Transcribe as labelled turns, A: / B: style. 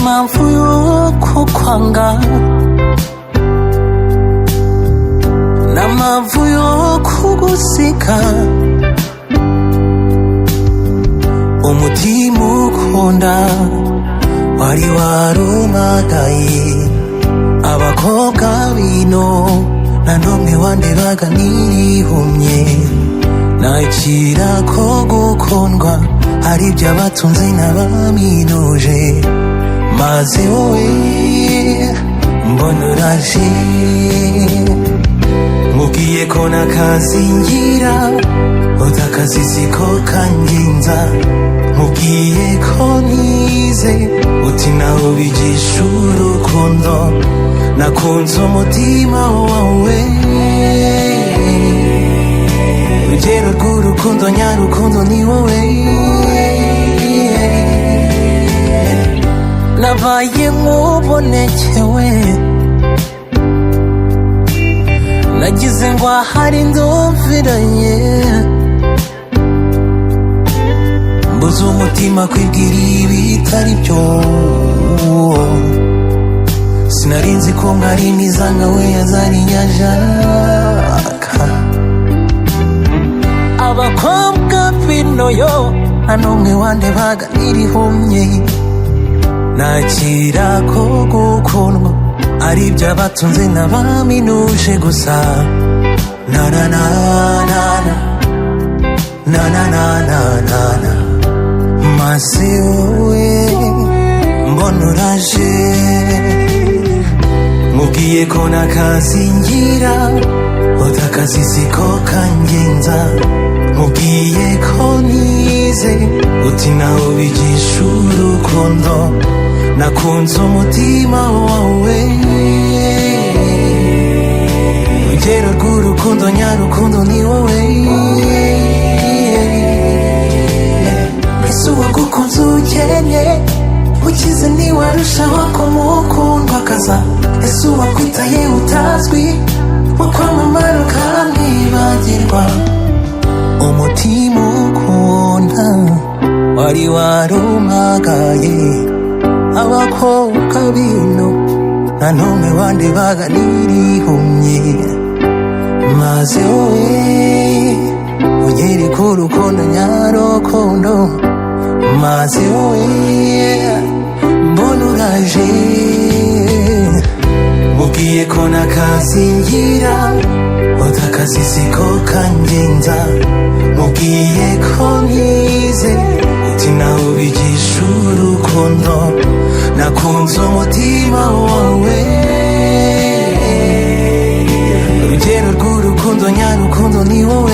A: mpamvu yuko kwanga, nta mpamvu yo kugusiga. Umutima ukunda wari warumagaye, abakobwa bino nta n'umwe wandebaga nirihumye. Nakira ko gukundwa hari iby'abatunzi n'abaminuje, maze wowe mbona uraje. Mubwiye ko nakazingira utakazi siko kangenza, mubwiye ko nize uti naho bigisha urukundo. Nakunze umutima wawe, urugero rw'urukundo nyarukundo ni wowe. Nabaye nk'ubonekewe, nagize ngo ahari ndumviranye, mbuze umutima kwibwira ibitari byo. Sinarinzi ko mwari mwiza nkawe yazari nyajaka. Abakobwa bino yo nta n'umwe wandebaga nirihumye. Nakira ko gukundwa ari iby'abatunze n'abaminuje gusa. Na na na na na na na na na na na. Maze wowe mbona uraje, mubwiye ko nakazingira utakazi siko kangenza, mubwiye ko nize uti naho bigisha urukundo. Nakunze umutima wawe, urugero rw'urukundo nyarukundo ni wowe. Ese uwagukunze ukennye ukize ntiwarushaho kumukundwakaza. Ese uwakwitaye utazwi wakwamamara ukamwibagirwa. Umutima ukunda wari warumagaye, abakobwa bino nta n'umwe wandebaga nirihumye. Maze wowe unyereka urukundo nyarukundo, maze wowe mbona uraje. Mubwiye ko nakazingira utakazi siko kangenza, mubwiye ko nize uti naho bigisha urukundo. Nakunze umutima wawe, urugero rw'urukundo nyarukundo ni wowe.